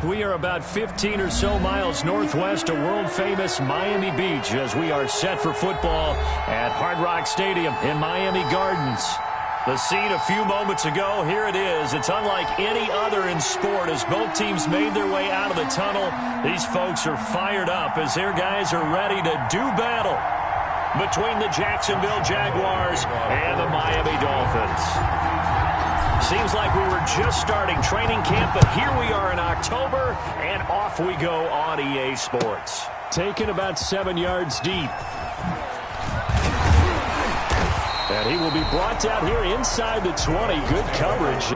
We are about 15 or so miles northwest of world-famous Miami Beach as we are set for football at Hard Rock Stadium in Miami Gardens. The scene a few moments ago, here it is. It's unlike any other in sport as both teams made their way out of the tunnel. These folks are fired up as their guys are ready to do battle between the Jacksonville Jaguars and the Miami Dolphins. Seems like we were just starting training camp, but here we are in October, and off we go on EA Sports. Taken about 7 yards deep. And he will be brought down here inside the 20. Good coverage.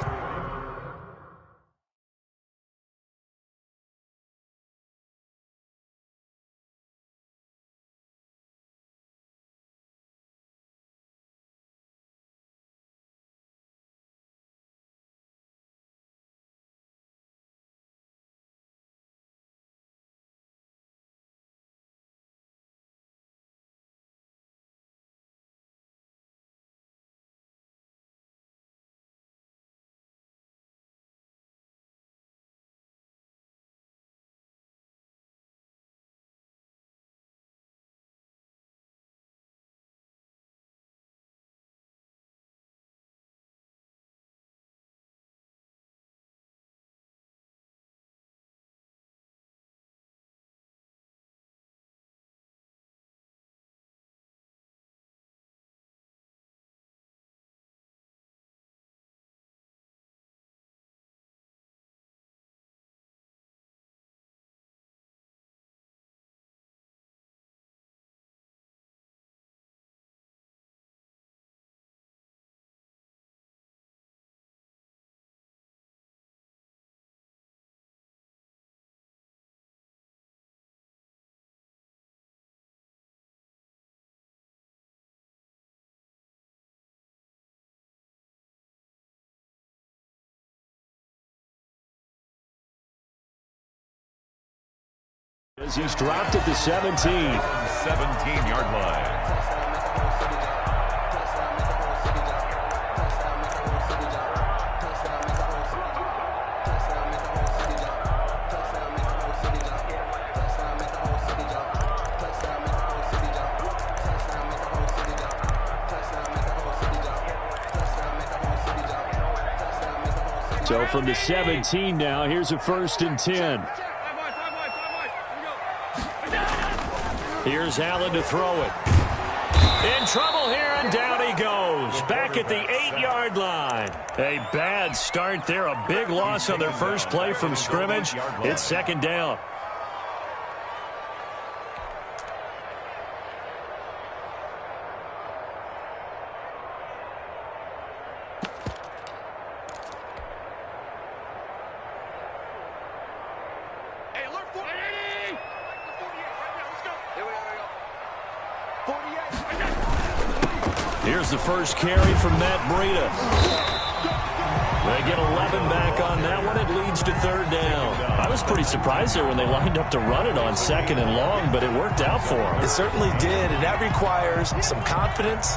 As he's dropped at the 17. 17-yard line. So from the 17 now, here's a 1st and 10. Here's Allen to throw it. In trouble here, and down he goes. Back at the 8-yard line. A bad start there. A big loss on their first play from scrimmage. It's 2nd down. Here's the first carry from Matt Breida. They get 11 back on that one. It leads to 3rd down. I was pretty surprised there when they lined up to run it on 2nd and long, but it worked out for them. It certainly did, and that requires some confidence,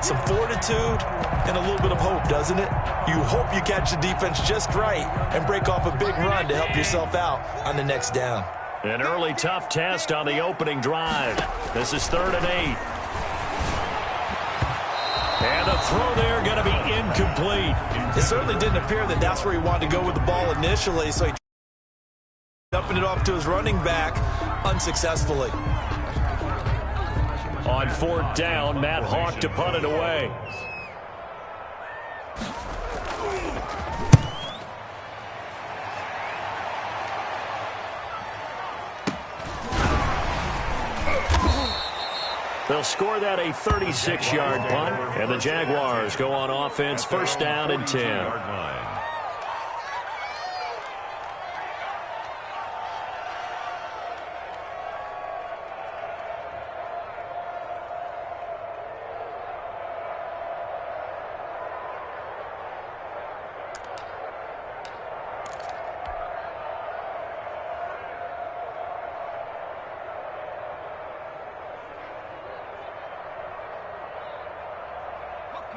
some fortitude, and a little bit of hope, doesn't it? You hope you catch the defense just right and break off a big run to help yourself out on the next down. An early tough test on the opening drive. This is 3rd and 8. And the throw there going to be incomplete. It certainly didn't appear that that's where he wanted to go with the ball initially, so he dumping it off to his running back unsuccessfully. On 4th down, Matt Hawk to punt it away. They'll score that a 36-yard punt, and the Jaguars go on offense, 1st down and 10.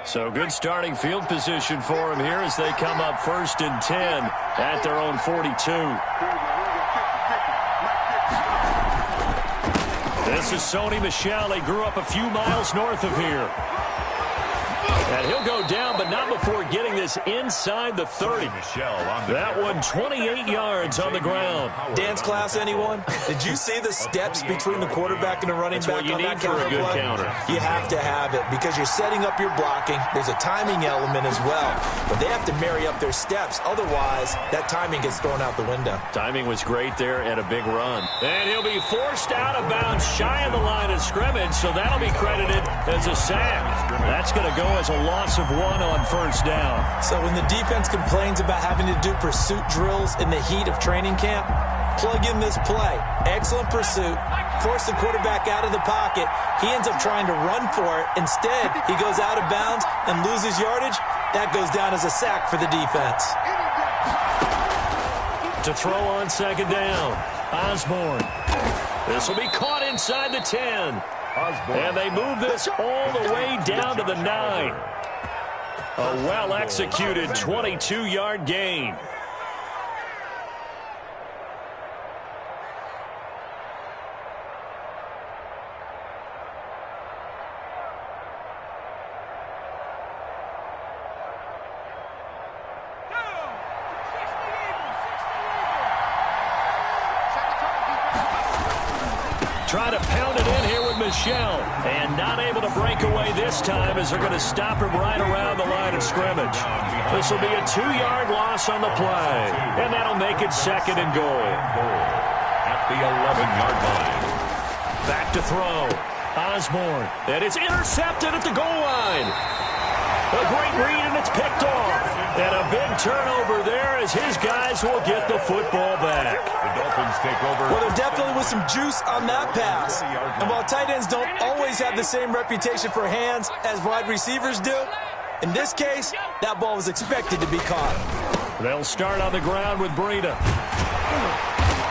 So good starting field position for them here as they come up 1st and 10 at their own 42. This is Sony Michel. He grew up a few miles north of here. And he'll go down, but not before getting this inside the 30. That one 28 yards on the ground. Dance class, anyone? Did you see the steps between the quarterback and the running back on that counter play? You have to have it because you're setting up your blocking. There's a timing element as well. But they have to marry up their steps. Otherwise, that timing gets thrown out the window. Timing was great there and a big run. And he'll be forced out of bounds shy of the line of scrimmage, so that'll be credited as a sack. That's going to go as a loss of 1 on first down. So when the defense complains about having to do pursuit drills in the heat of training camp, plug in this play. Excellent pursuit. Force the quarterback out of the pocket. He ends up trying to run for it. Instead, he goes out of bounds and loses yardage. That goes down as a sack for the defense. To throw on second down, Osborne. This will be caught inside the 10. And they move this all the way down to the 9. A well-executed 22-yard gain. Try to pound it in here with Michel. And not able to break away this time as they're going to stop him right around the line of scrimmage. This will be a 2-yard loss on the play. And that'll make it second and goal. At the 11-yard line. Back to throw. Osborne. And it's intercepted at the goal line. A great read, and it's picked off. And a big turnover there as his guys will get the football back. The Dolphins take over. Well, there definitely was some juice on that pass. And while tight ends don't always have the same reputation for hands as wide receivers do, in this case, that ball was expected to be caught. They'll start on the ground with Breida.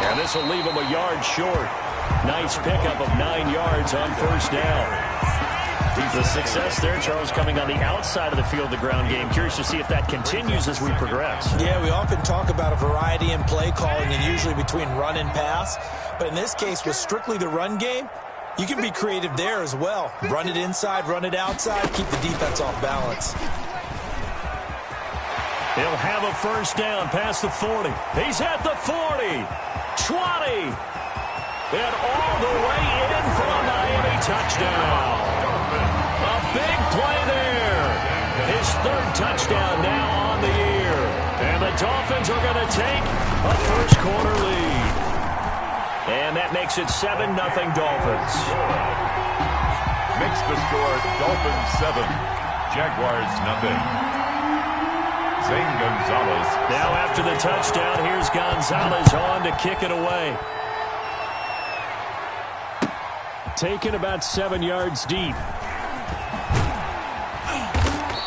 And this will leave them a yard short. Nice pickup of 9 yards on first down. The success there, Charles, coming on the outside of the field, the ground game. Curious to see if that continues as we progress. Yeah, we often talk about a variety in play calling and usually between run and pass. But in this case, with strictly the run game, you can be creative there as well. Run it inside, run it outside, keep the defense off balance. He'll have a first down past the 40. He's at the 40, 20, and all the way in for a Miami touchdown. A big play there. His third touchdown now on the year. And the Dolphins are going to take a first quarter lead. And that makes it 7-0 Dolphins. Makes the score Dolphins 7, Jaguars 0. Zane Gonzalez. Now after the touchdown, here's Gonzalez on to kick it away. Taken about 7 yards deep.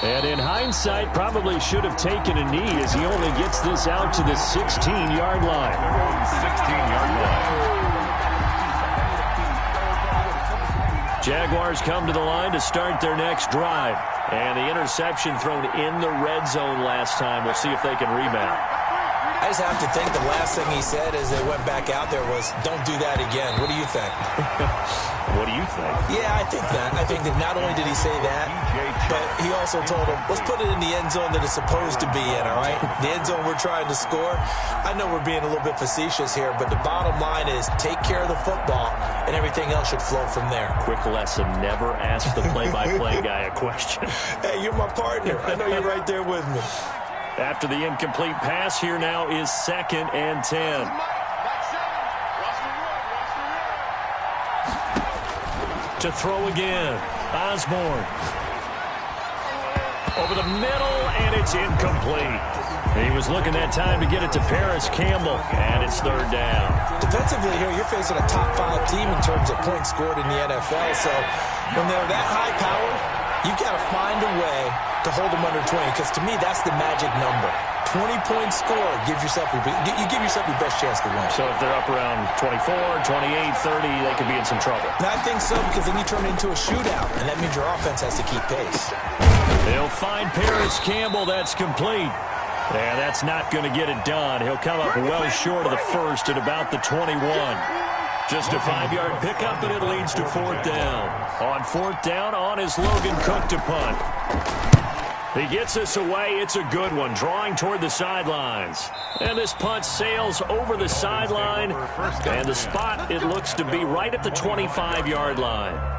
And in hindsight, probably should have taken a knee as he only gets this out to the 16-yard line. 16-yard line. Jaguars come to the line to start their next drive. And the interception thrown in the red zone last time. We'll see if they can rebound. I just have to think the last thing he said as they went back out there was, don't do that again. What do you think? What do you think? Yeah, I think that. I think that not only did he say that, but he also told him, let's put it in the end zone that it's supposed to be in, all right? The end zone we're trying to score. I know we're being a little bit facetious here, but the bottom line is take care of the football, and everything else should flow from there. Quick lesson, never ask the play-by-play guy a question. Hey, you're my partner. I know you're right there with me. After the incomplete pass, here now is 2nd and 10. To throw again, Osborne. Over the middle, and it's incomplete. He was looking that time to get it to Paris Campbell, and it's 3rd down. Defensively here, you're facing a top-5 team in terms of points scored in the NFL, so when they're that high-powered, you've got to find a way to hold them under 20, because to me, that's the magic number. 20-point score gives yourself you give yourself your best chance to win. So if they're up around 24, 28, 30, they could be in some trouble. And I think so, because then you turn it into a shootout, and that means your offense has to keep pace. They'll find Paris Campbell. That's complete. And that's not going to get it done. He'll come up well short of the first at about the 21. Just a 5-yard pickup, and it leads to fourth down. On fourth down, on is Logan Cook to punt. He gets this away. It's a good one, drawing toward the sidelines. And this punt sails over the sideline, and the spot, it looks to be right at the 25-yard line.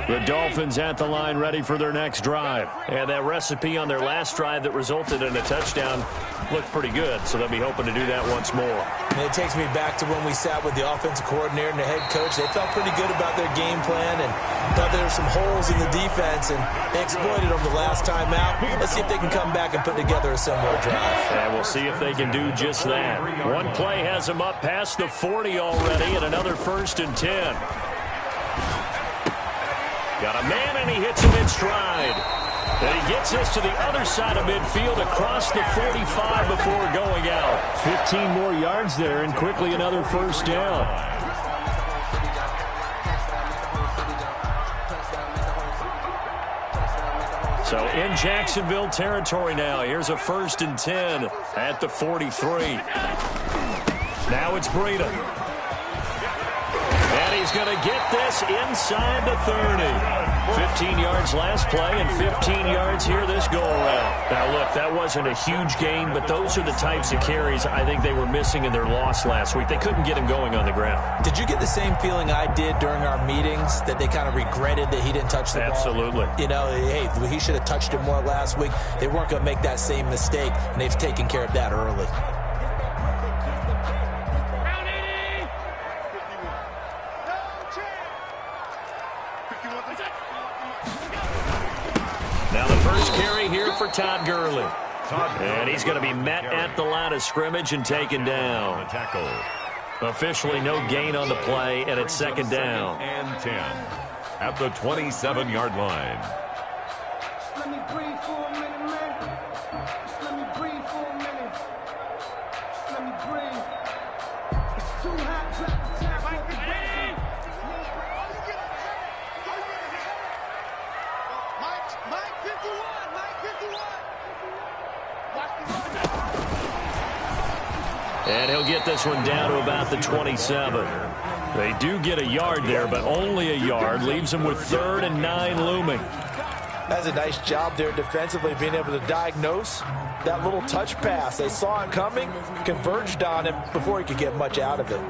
The Dolphins at the line ready for their next drive. And that recipe on their last drive that resulted in a touchdown looked pretty good, so they'll be hoping to do that once more. And it takes me back to when we sat with the offensive coordinator and the head coach. They felt pretty good about their game plan and thought there were some holes in the defense, and they exploited them the last time out. Let's see if they can come back and put together a similar drive. And we'll see if they can do just that. One play has them up past the 40 already, and another 1st and 10. Got a man, and he hits him in stride. And he gets this to the other side of midfield across the 45 before going out. 15 more yards there, and quickly another 1st down. So in Jacksonville territory now. Here's a 1st and 10 at the 43. Now it's Breida. And he's going to get this inside the 30. 15 yards last play and 15 yards here this go-around. Now, look, that wasn't a huge gain, but those are the types of carries I think they were missing in their loss last week. They couldn't get him going on the ground. Did you get the same feeling I did during our meetings, that they kind of regretted that he didn't touch the ball? Absolutely. You know, hey, he should have touched it more last week. They weren't going to make that same mistake, and they've taken care of that early. Now the first carry here for Todd Gurley. And he's going to be met at the line of scrimmage and taken down. Officially no gain on the play, and it's 2nd down. And 10 at the 27-yard line. Just let me breathe for a minute, man. Just let me breathe for a minute. Just let me breathe. It's too hot, drop the top off the breath. Mike 51, Mike 51. Watch the run. And he'll get this one down to about the 27. They do get a yard there, but only a yard. Leaves them with 3rd and 9 looming. That's a nice job there defensively, being able to diagnose that little touch pass. They saw it coming, converged on him before he could get much out of it.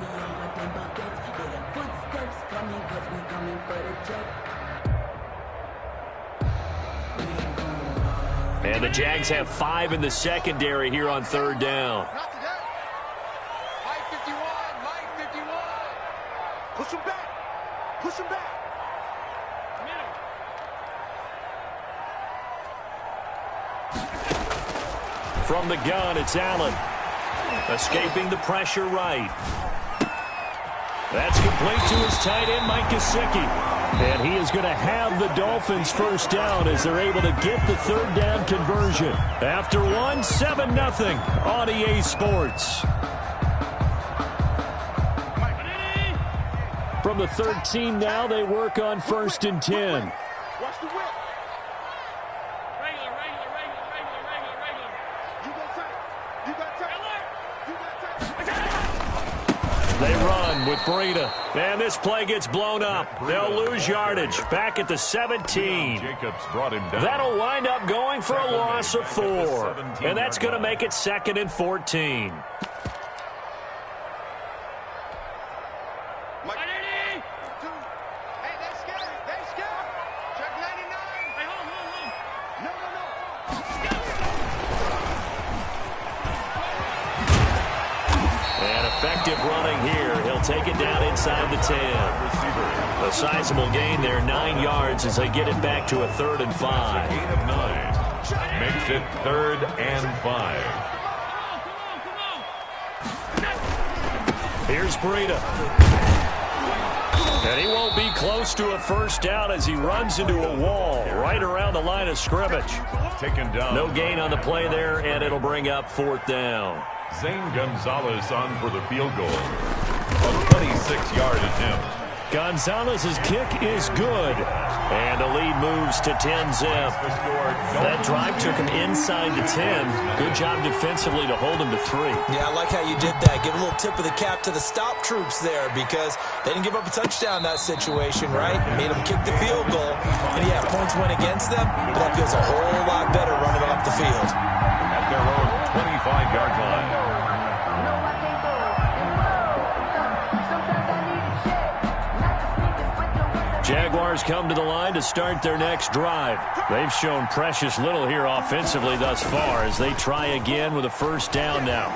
And the Jags have 5 in the secondary here on 3rd down. Not today. Mike 51, Mike 51. Push him back. Push him back. From the gun, it's Allen. Escaping the pressure right. That's complete to his tight end, Mike Gesicki. And he is going to have the Dolphins 1st down as they're able to get the 3rd down conversion. After 7-0 on EA Sports. From the 13 now, they work on 1st and 10. Watch the whip. Regular. You got tight. You got tight. They run with Breida. And this play gets blown up. They'll lose yardage. Back at the 17. Jacobs brought him down. That'll wind up going for a loss of 4. And that's going to make it 2nd and 14. Hey, they scared. Check 99. Hey, hold. No. And effective running here. He'll take it down inside the 10. A sizable gain there, 9 yards as they get it back to a 3rd and 5. Gain of 9. Makes it 3rd and 5. Here's Breida. And he won't be close to a 1st down as he runs into a wall right around the line of scrimmage. Taken down. No gain on the play there, and it'll bring up 4th down. Zane Gonzalez on for the field goal. A 26-yard attempt. Gonzalez's kick is good. And the lead moves to 10-zip. That drive took him inside the 10. Good job defensively to hold him to 3. Yeah, I like how you did that. Give a little tip of the cap to the stop troops there because they didn't give up a touchdown in that situation, right? Made them kick the field goal. And yeah, points went against them, but that feels a whole lot better running off the field. At their own 25-yard line. Jaguars come to the line to start their next drive. They've shown precious little here offensively thus far as they try again with a first down now.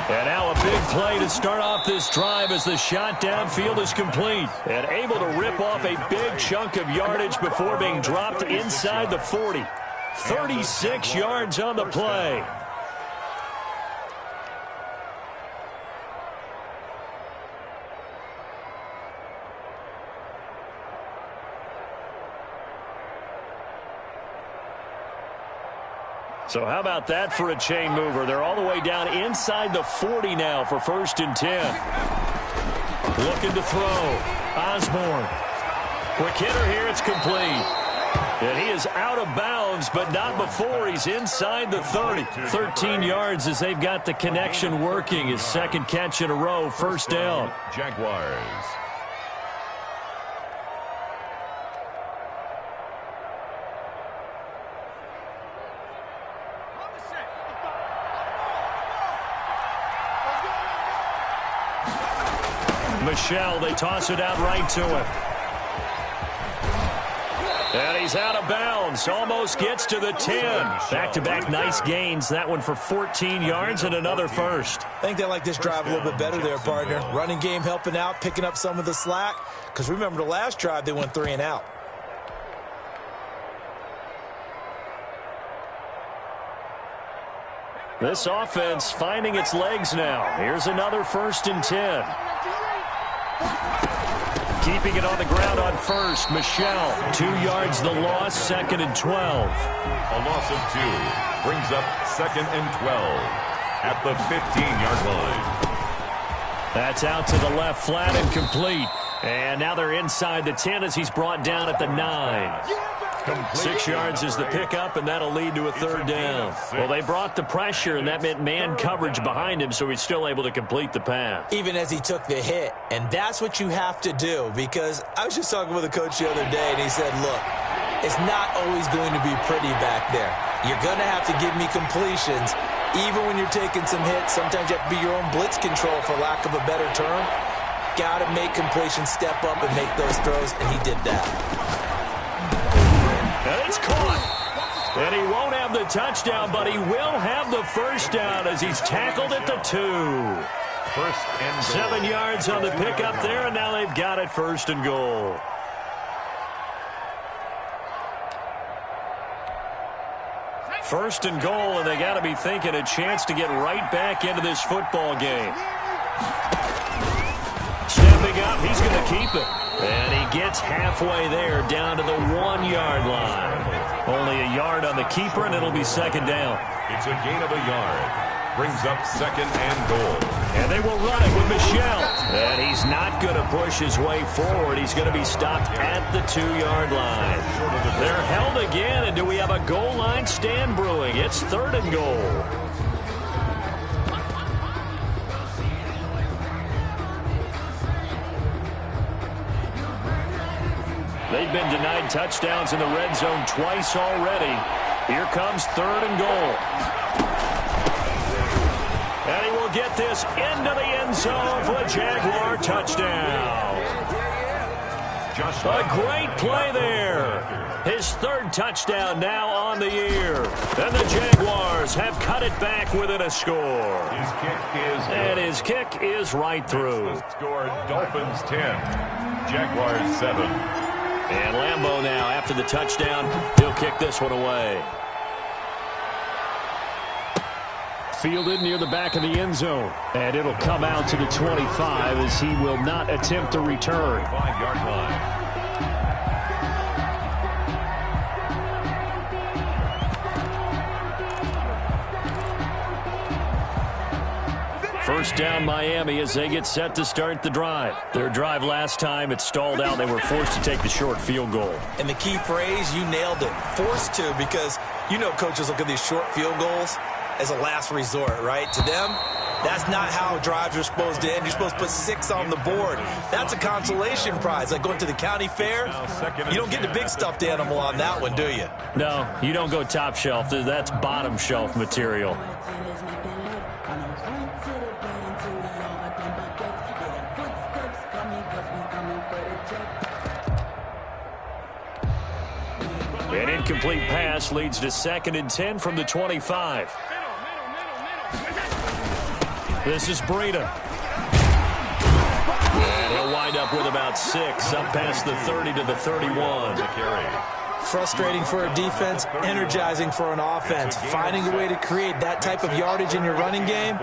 And now a big play to start off this drive as the shot downfield is complete. And able to rip off a big chunk of yardage before being dropped inside the 40. 36 yards on the play. So how about that for a chain mover? They're all the way down inside the 40 now for 1st and 10. Looking to throw. Osborne. Quick hitter here. It's complete. And he is out of bounds, but not before he's inside the 30. 13 yards as they've got the connection working. His second catch in a row. First down. Jaguars. Michelle, they toss it out right to him. And he's out of bounds. Almost gets to the 10. Back-to-back nice gains. That one for 14 yards and another first. I think they like this drive a little bit better there, partner. Running game helping out, picking up some of the slack. Because remember the last drive, they went 3 and out. This offense finding its legs now. Here's another 1st and 10. Keeping it on the ground on first. Michelle, 2 yards the loss, 2nd and 12. A loss of 2 brings up 2nd and 12 at the 15-yard line. That's out to the left, flat and complete. And now they're inside the 10 as he's brought down at the 9. 6 yards is the pickup, and that'll lead to a 3rd down. Well, they brought the pressure, and that meant man coverage behind him, so he's still able to complete the pass. Even as he took the hit, and that's what you have to do, because I was just talking with a coach the other day, and he said, look, it's not always going to be pretty back there. You're going to have to give me completions. Even when you're taking some hits, sometimes you have to be your own blitz control, for lack of a better term. Got to make completions, step up, and make those throws, and he did that. And it's caught. And he won't have the touchdown, but he will have the first down as he's tackled at the 2. 1st and goal. 7 yards on the pickup there, and now they've got it 1st and goal. First and goal, and they got to be thinking a chance to get right back into this football game. Stepping up, he's going to keep it. And he gets halfway there, down to the 1-yard line. Only a yard on the keeper, and it'll be 2nd down. It's a gain of a yard. Brings up 2nd and goal. And they will run it with Michelle. And he's not going to push his way forward. He's going to be stopped at the 2-yard line. They're held again, and do we have a goal line stand brewing? It's 3rd and goal. They've been denied touchdowns in the red zone twice already. Here comes 3rd and goal. And he will get this into the end zone for a Jaguar touchdown. A great play there. His 3rd touchdown now on the year. And the Jaguars have cut it back within a score. His kick is and his kick is right through. Score Dolphins 10, Jaguars 7. And Lambeau now, after the touchdown, he'll kick this one away. Fielded near the back of the end zone. And it'll come out to the 25 as he will not attempt to return. 5-yard line. first down Miami as they get set to start the drive. Their drive last time, it stalled out. They were forced to take the short field goal. And the key phrase, you nailed it, forced to, because you know coaches look at these short field goals as a last resort, right? To them, that's not how drives are supposed to end. You're supposed to put 6 on the board. That's a consolation prize. Like going to the county fair, you don't get the big stuffed animal on that one, do you? No, you don't go top shelf. That's bottom shelf material. An incomplete pass leads to 2nd and 10 from the 25. This is Breida. And he'll wind up with about 6, up past the 30 to the 31. Frustrating for a defense, energizing for an offense. Finding a way to create that type of yardage in your running game,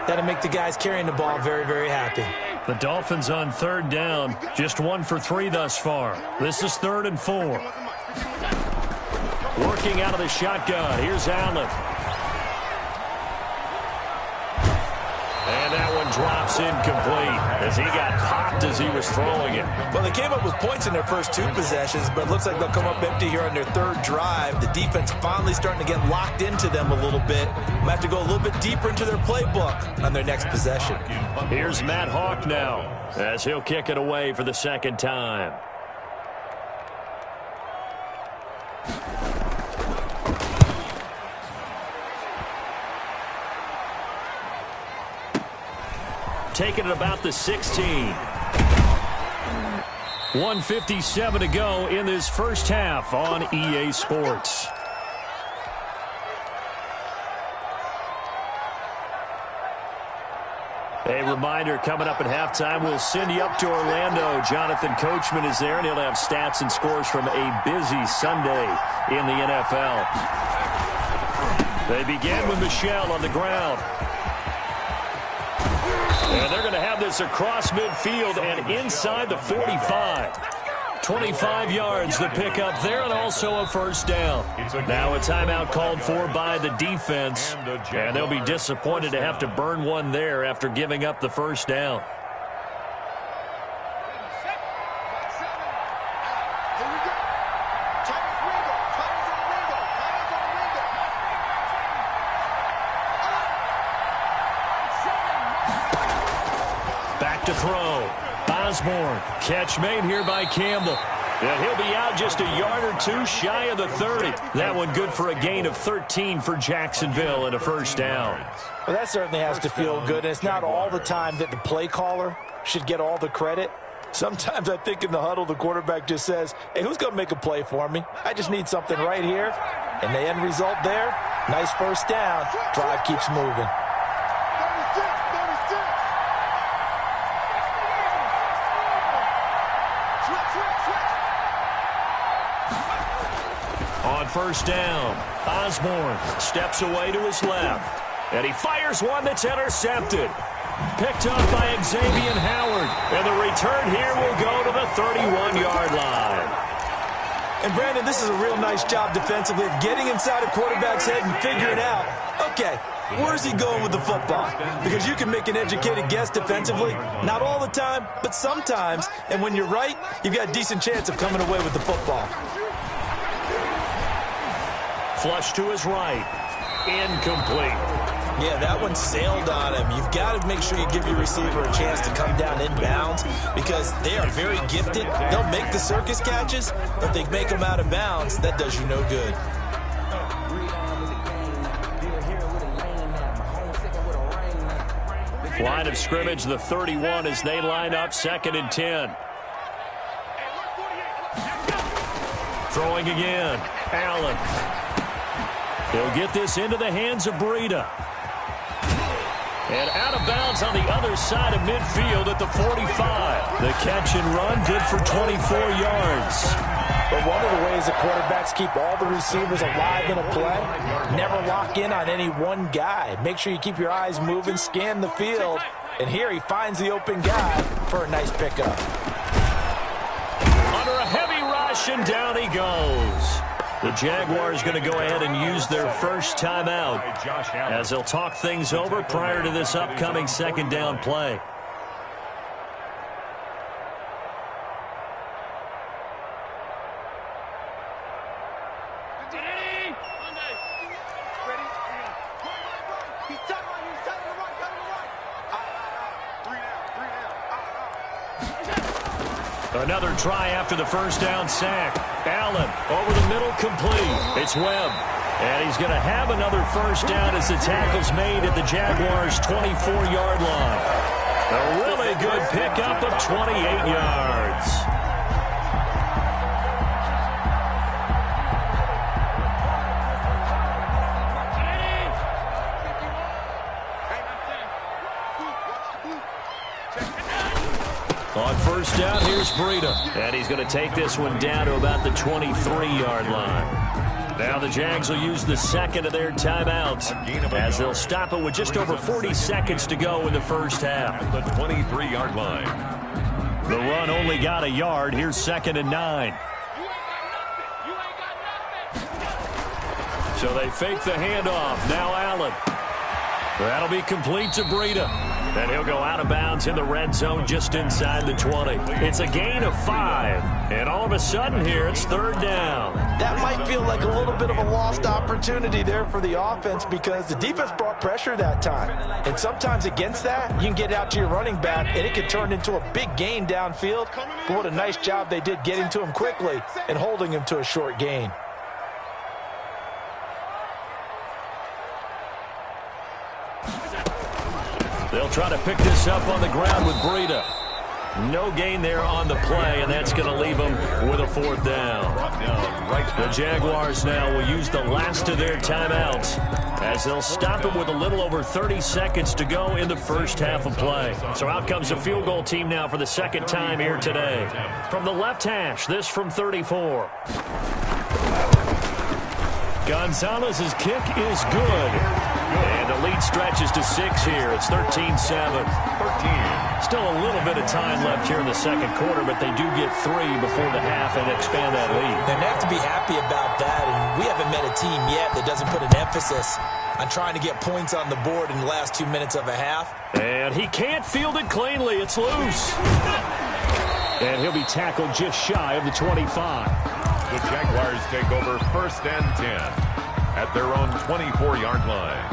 that'll make the guys carrying the ball very, very happy. The Dolphins on 3rd down, just 1 for 3 thus far. This is 3rd and 4. Working out of the shotgun. Here's Allen. And that one drops incomplete as he got popped as he was throwing it. Well, they came up with points in their first 2 possessions, but it looks like they'll come up empty here on their 3rd drive. The defense finally starting to get locked into them a little bit. Might have to go a little bit deeper into their playbook on their next possession. Here's Matt Hawk now as he'll kick it away for the 2nd time. Taking it about the 16. 1:57 to go in this first half on EA Sports. A reminder, coming up at halftime, we'll send you up to Orlando. Jonathan Coachman is there, and he'll have stats and scores from a busy Sunday in the NFL. They begin with Michel on the ground. And they're going to have this across midfield and inside the 45. 25 yards the pickup there, and also a first down. Now a timeout called for by the defense, and they'll be disappointed to have to burn one there after giving up the first down. To throw. Osborne. Catch made here by Campbell. And he'll be out just a yard or 2 shy of the 30. That one good for a gain of 13 for Jacksonville and a first down. Well, that certainly has to feel good. And it's not all the time that the play caller should get all the credit. Sometimes I think in the huddle, the quarterback just says, hey, who's going to make a play for me? I just need something right here. And the end result there, nice first down. Drive keeps moving. On first down, Osborne steps away to his left. And he fires one that's intercepted. Picked up by Xavier Howard. And the return here will go to the 31-yard line. And, Brandon, this is a real nice job defensively of getting inside a quarterback's head and figuring out, okay, where's he going with the football? Because you can make an educated guess defensively. Not all the time, but sometimes. And when you're right, you've got a decent chance of coming away with the football. Flush to his right. Incomplete. Yeah, that one sailed on him. You've got to make sure you give your receiver a chance to come down inbounds because they are very gifted. They'll make the circus catches, but if they make them out of bounds, that does you no good. Line of scrimmage, the 31 as they line up 2nd and 10. Throwing again. Allen. He'll get this into the hands of Breida. And out of bounds on the other side of midfield at the 45. The catch and run good for 24 yards. But one of the ways the quarterbacks keep all the receivers alive in a play, never lock in on any one guy. Make sure you keep your eyes moving, scan the field. And here he finds the open guy for a nice pickup. Under a heavy rush, and down he goes. The Jaguars going to go ahead and use their first timeout as they'll talk things over prior to this upcoming second down play. Another try after the first down sack. Allen over the middle, complete. It's Webb. And he's going to have another first down as the tackle's made at the Jaguars' 24-yard line. A really good pickup of 28 yards. On first down, here's Breida. And he's going to take this one down to about the 23-yard line. Now the Jags will use the second of their timeouts as they'll stop it with just over 40 seconds to go in the first half. At the 23-yard line. The run only got a yard. Here's 2nd and 9. So they fake the handoff. Now Allen. That'll be complete to Breida. And he'll go out of bounds in the red zone just inside the 20. It's a gain of 5. And all of a sudden here, it's 3rd down. That might feel like a little bit of a lost opportunity there for the offense because the defense brought pressure that time. And sometimes against that, you can get out to your running back, and it can turn into a big gain downfield. But what a nice job they did getting to him quickly and holding him to a short gain. They'll try to pick this up on the ground with Breida. No gain there on the play, and that's going to leave them with a 4th down. The Jaguars now will use the last of their timeouts as they'll stop it with a little over 30 seconds to go in the first half of play. So out comes a field goal team now for the second time here today. From the left hash, this from 34. Gonzalez's kick is good. And the lead stretches to 6 here. It's 13-7. Still a little bit of time left here in the second quarter, but they do get 3 before the half and expand that lead. And they have to be happy about that, and we haven't met a team yet that doesn't put an emphasis on trying to get points on the board in the last 2 minutes of a half. And he can't field it cleanly. It's loose. And he'll be tackled just shy of the 25. The Jaguars take over 1st and 10 at their own 24-yard line.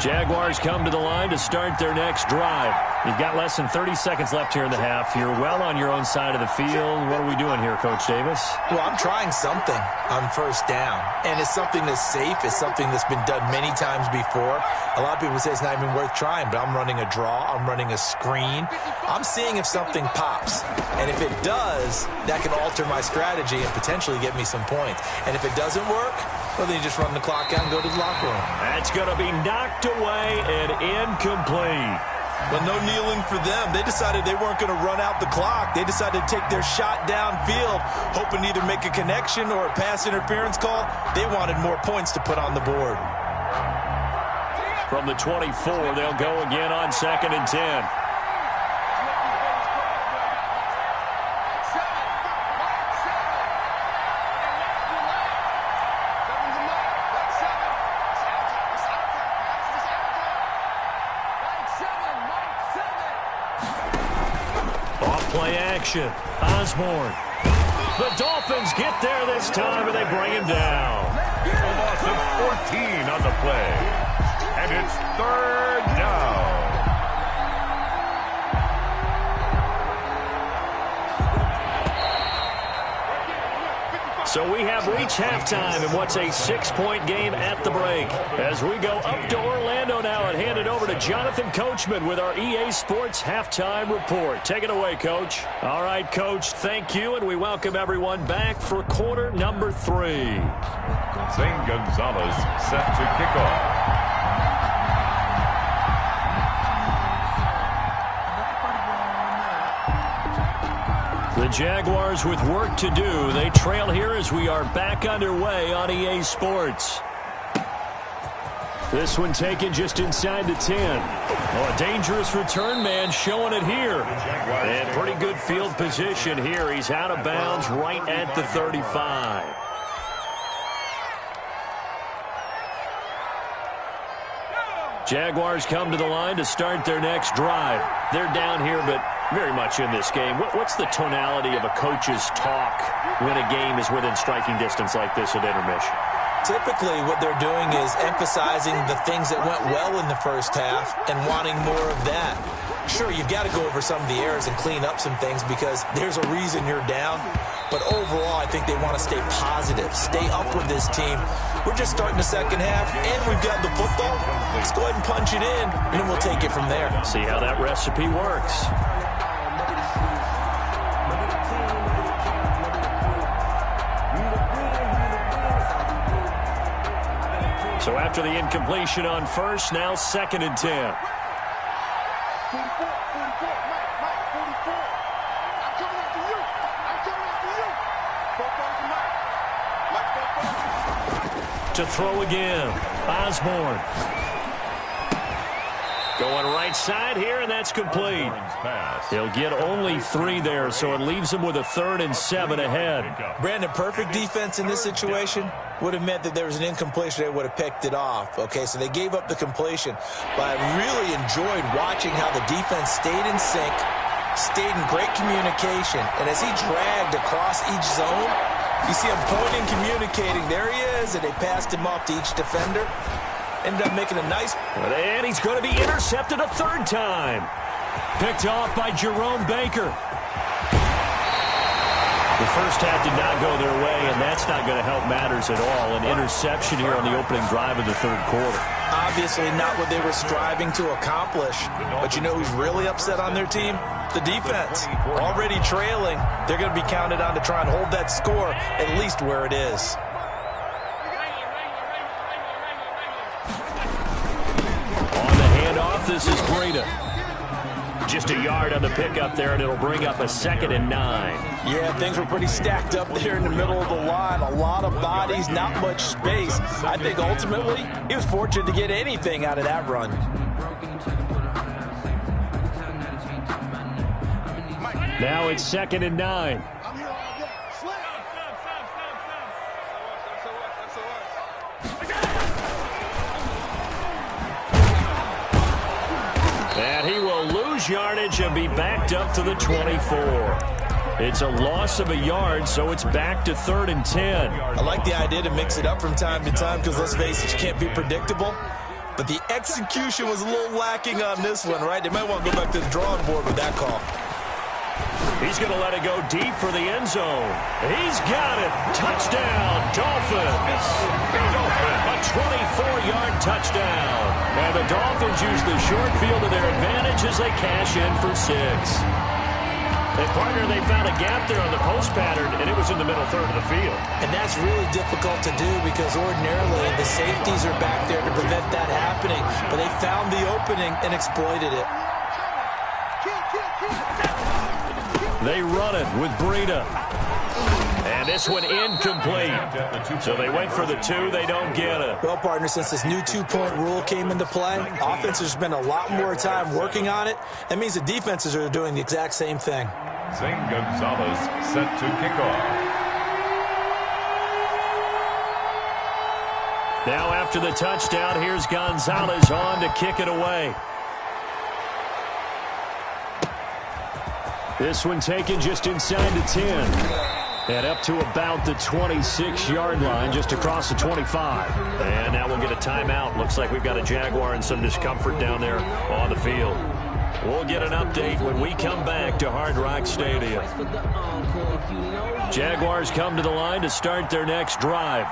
Jaguars come to the line to start their next drive. You've got less than 30 seconds left here in the half. You're well on your own side of the field. What are we doing here, Coach Davis? Well, I'm trying something on first down, and it's something that's safe. It's something that's been done many times before. A lot of people say it's not even worth trying, but I'm running a draw. I'm running a screen. I'm seeing if something pops, and if it does, that can alter my strategy and potentially get me some points. And if it doesn't work, well, then you just run the clock out and go to the locker room. That's going to be knocked away and incomplete. But no kneeling for them. They decided they weren't going to run out the clock. They decided to take their shot downfield, hoping to either make a connection or a pass interference call. They wanted more points to put on the board. From the 24, they'll go again on 2nd and 10. Play action. Osborne. The Dolphins get there this time, and they bring him down. A loss of 14 on the play. And it's 3rd down. So we have reached halftime in what's a 6-point game at the break. As we go up to Orlando now and hand it over to Jonathan Coachman with our EA Sports Halftime Report. Take it away, Coach. All right, Coach, thank you, and we welcome everyone back for quarter number 3. Zane Gonzalez set to kick off. The Jaguars with work to do. They trail here as we are back underway on EA Sports. This one taken just inside the 10. Oh, a dangerous return man showing it here. And pretty good field position here. He's out of bounds right at the 35. Jaguars come to the line to start their next drive. They're down here, but very much in this game. What's the tonality of a coach's talk when a game is within striking distance like this at intermission? Typically, what they're doing is emphasizing the things that went well in the first half and wanting more of that. Sure, you've got to go over some of the errors and clean up some things because there's a reason you're down. But overall, I think they want to stay positive, stay up with this team. We're just starting the second half, and we've got the football. Let's go ahead and punch it in, and then we'll take it from there. See how that recipe works. So after the incompletion on first, now 2nd and 10. 44, 44, Mike, 44. I'm coming after you. I'm coming after you. 4 Mike. Mike, 4. To throw again, Osborne. Going right side here, and that's complete. He'll get only 3 there, so it leaves him with a 3rd and 7 ahead. Brandon, perfect defense in this situation would have meant that there was an incompletion. They would have picked it off. Okay, so they gave up the completion. But I really enjoyed watching how the defense stayed in sync, stayed in great communication. And as he dragged across each zone, you see him pointing, communicating. There he is, and they passed him off to each defender. Ended up making a nice... And he's going to be intercepted a 3rd time. Picked off by Jerome Baker. The first half did not go their way, and that's not going to help matters at all. An interception here on the opening drive of the 3rd quarter. Obviously not what they were striving to accomplish. But you know who's really upset on their team? The defense. Already trailing. They're going to be counted on to try and hold that score at least where it is. This is Breda. Just a yard on the pickup there, and it'll bring up a 2nd and 9. Yeah, things were pretty stacked up there in the middle of the line. A lot of bodies, not much space. I think ultimately he was fortunate to get anything out of that run. Now it's 2nd and 9. And he will lose yardage and be backed up to the 24. It's a loss of a yard, so it's back to 3rd and 10. I like the idea to mix it up from time to time because, let's face it, you can't be predictable. But the execution was a little lacking on this one, right? They might want to go back to the drawing board with that call. He's going to let it go deep for the end zone. He's got it. Touchdown, Dolphins. A 24-yard touchdown. And the Dolphins use the short field to their advantage as they cash in for 6. And, partner, they found a gap there on the post pattern, and it was in the middle 3rd of the field. And that's really difficult to do because ordinarily the safeties are back there to prevent that happening. But they found the opening and exploited it. They run it with Breda. And this one incomplete. So they went for the 2. They don't get it. Well, partner, since this new 2-point rule came into play, offense has spent a lot more time working on it. That means the defenses are doing the exact same thing. Zane Gonzalez set to kickoff. Now after the touchdown, here's Gonzalez on to kick it away. This one taken just inside the 10. And up to about the 26-yard line, just across the 25. And now we'll get a timeout. Looks like we've got a Jaguar and some discomfort down there on the field. We'll get an update when we come back to Hard Rock Stadium. Jaguars come to the line to start their next drive.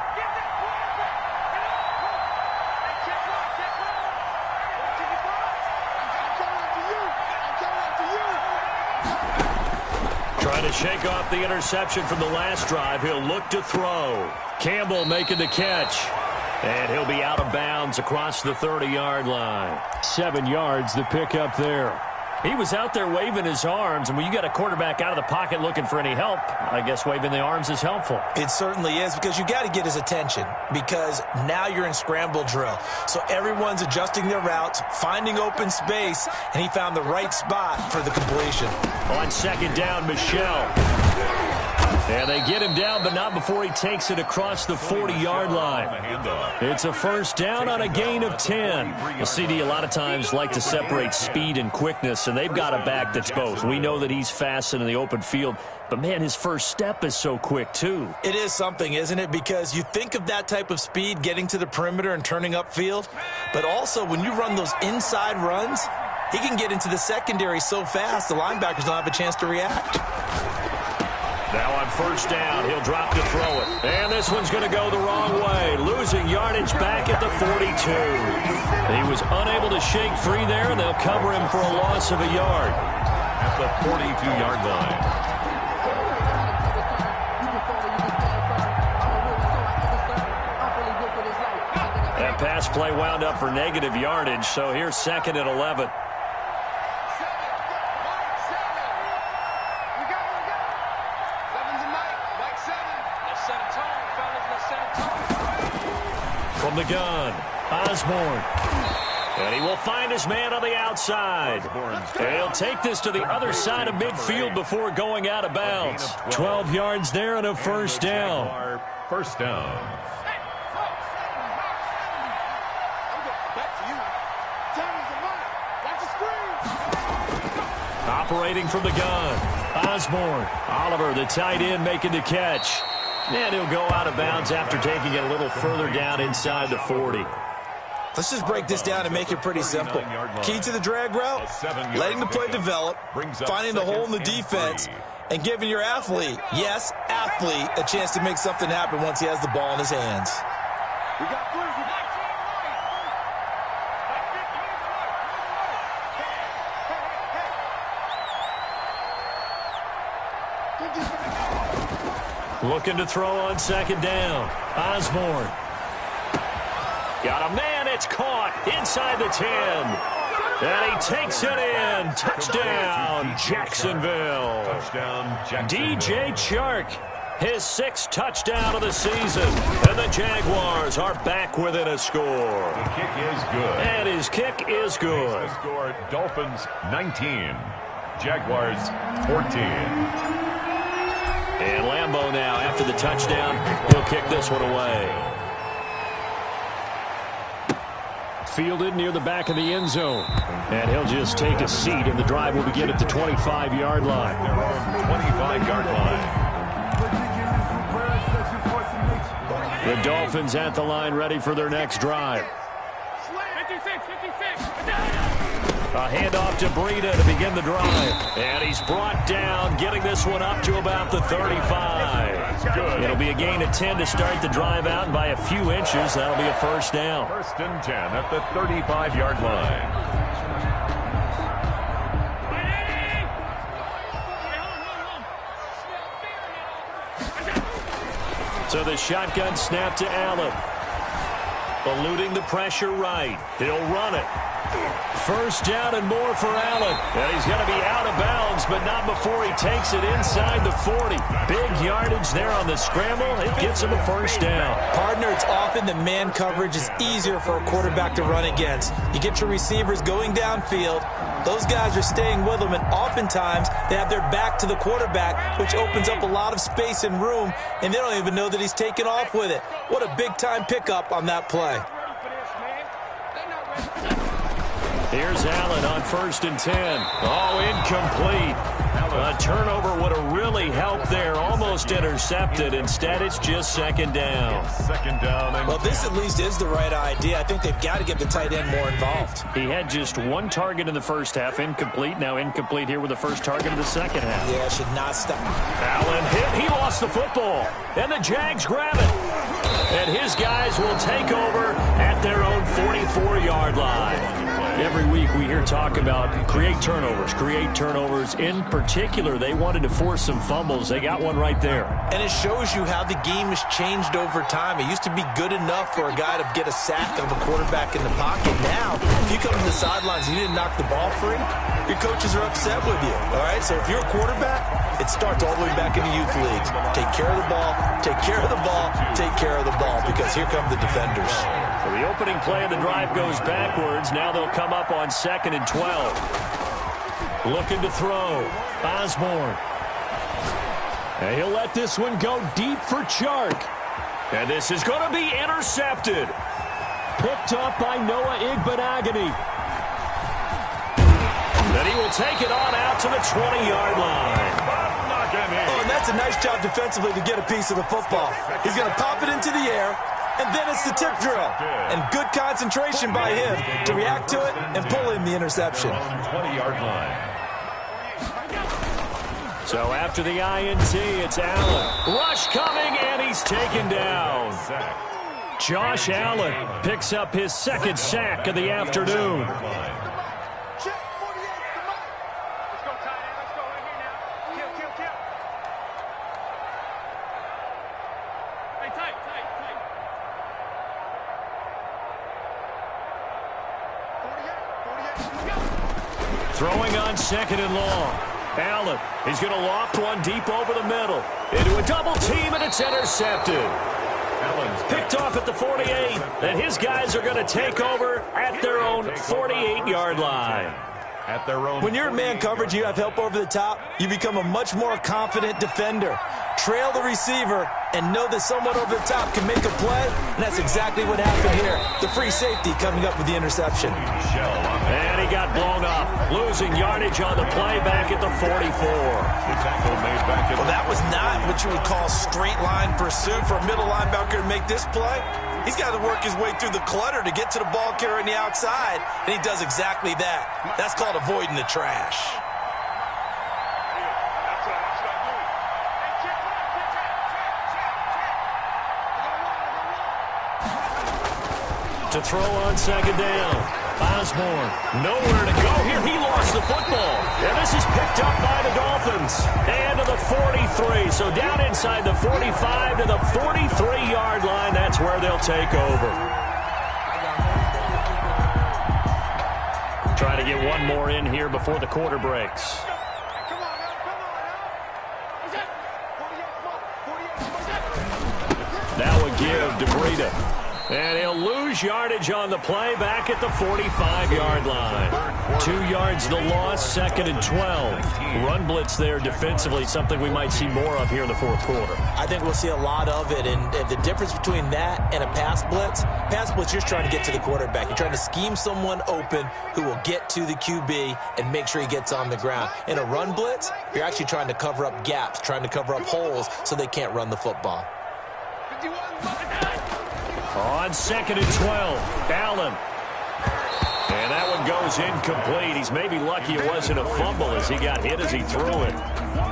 Trying to shake off the interception from the last drive. He'll look to throw. Campbell making the catch. And he'll be out of bounds across the 30-yard line. 7 yards the pickup there. He was out there waving his arms, and when you got a quarterback out of the pocket looking for any help, I guess waving the arms is helpful. It certainly is, because you got to get his attention, because now you're in scramble drill. So everyone's adjusting their routes, finding open space, and he found the right spot for the completion. On second down, Michelle. And they get him down, but not before he takes it across the 40-yard line. It's a first down on a gain of 10. The CD a lot of times like to separate speed and quickness, and they've got a back that's both. We know that he's fast in the open field, but, man, his first step is so quick, too. It is something, isn't it? Because you think of that type of speed getting to the perimeter and turning upfield, but also when you run those inside runs, he can get into the secondary so fast the linebackers don't have a chance to react. Now on first down, he'll drop to throw it. And this one's going to go the wrong way, losing yardage back at the 42. He was unable to shake free there, and they'll cover him for a loss of a yard. At the 42-yard line. That pass play wound up for negative yardage, so here's second and 11. From the gun, Osborne. And he will find his man on the outside. And he'll take this to the other side of midfield before going out of bounds. 12 yards there and a first down. First down. Operating from the gun, Osborne. Oliver, the tight end, making the catch. And he'll go out of bounds after taking it a little further down inside the 40. Let's just break this down and make it pretty simple. Key to the drag route, letting the play develop, finding the hole in the defense, and giving your athlete, yes, athlete, a chance to make something happen once he has the ball in his hands. Looking to throw on second down. Osborne. Got a man. It's caught inside the 10. And he takes it in. Touchdown, Jacksonville. DJ Chark, his 6th touchdown of the season. And the Jaguars are back within a score. The kick is good. And his kick is good. The score, Dolphins 19, Jaguars 14. And Lambeau now, after the touchdown, he'll kick this one away. Fielded near the back of the end zone. And he'll just take a seat, and the drive will begin at the 25-yard line. Their own 25-yard line. The Dolphins at the line, ready for their next drive. 56. A handoff to Breida to begin the drive. And he's brought down, getting this one up to about the 35. Good. It'll be a gain of 10 to start the drive out, and by a few inches, that'll be a first down. First and 10 at the 35-yard line. So the shotgun snap to Allen. Eluding the pressure right. He'll run it. First down and more for Allen. And he's going to be out of bounds, but not before he takes it inside the 40. Big yardage there on the scramble. It gets him a first down. Partner, it's often the man coverage is easier for a quarterback to run against. You get your receivers going downfield. Those guys are staying with them, and oftentimes they have their back to the quarterback, which opens up a lot of space and room, and they don't even know that he's taken off with it. What a big-time pickup on that play. Here's Allen on first and 10. Oh, incomplete. A turnover would have really helped there. Almost intercepted. Instead, it's just second down. Second down. Well, this at least is the right idea. I think they've got to get the tight end more involved. He had just one target in the first half. Incomplete. Now incomplete here with the first target of the second half. Yeah, should not stop. Allen hit. He lost the football. And the Jags grab it. And his guys will take over at their own 44-yard line. Every week we hear talk about create turnovers. In particular, they wanted to force some fumbles. They got one right there. And it shows you how the game has changed over time. It used to be good enough for a guy to get a sack of a quarterback in the pocket. Now, if you come to the sidelines and you didn't knock the ball free, your coaches are upset with you. All right, so if you're a quarterback, it starts all the way back in the youth leagues. Take care of the ball, take care of the ball, take care of the ball, because here come the defenders. So the opening play of the drive goes backwards. Now they'll come up on 2nd and 12. Looking to throw. Osborne. And he'll let this one go deep for Chark. And this is going to be intercepted. Picked up by Noah Igbenogany. Then he will take it on out to the 20-yard line. Oh, and that's a nice job defensively to get a piece of the football. He's going to pop it into the air, and then it's the tip drill. And good concentration by him to react to it and pull in the interception. 20-yard line. So after the INT, it's Allen. Rush coming, and he's taken down. Josh Allen picks up his 2nd sack of the afternoon. Throwing on 2nd and long. Allen, he's going to loft one deep over the middle. Into a double team, and it's intercepted. Allen's picked off at the 48, and his guys are going to take over at their own 48-yard line. When you're in man coverage, you have help over the top, you become a much more confident defender. Trail the receiver and know that someone over the top can make a play, and that's exactly what happened here. The free safety coming up with the interception. And he got blown up, losing yardage on the play back at the 44. Well, that was not what you would call straight line pursuit for a middle linebacker to make this play. He's got to work his way through the clutter to get to the ball carrier on the outside, and he does exactly that. That's called avoiding the trash. To throw on 2nd down. Osborne, nowhere to go here. He lost the football. And this is picked up by the Dolphins. And to the 43. So down inside the 45 to the 43-yard line. That's where they'll take over. Try to get one more in here before the quarter breaks. That would give DeBreda. And he'll lose yardage on the play back at the 45-yard line. 2 yards the loss, 2nd and 12. Run blitz there defensively, something we might see more of here in the 4th quarter. I think we'll see a lot of it, and the difference between that and a pass blitz, you're just trying to get to the quarterback. You're trying to scheme someone open who will get to the QB and make sure he gets on the ground. In a run blitz, you're actually trying to cover up gaps, trying to cover up holes so they can't run the football. On 2nd and 12, Allen. And that one goes incomplete. He's maybe lucky it wasn't a fumble as he got hit as he threw it.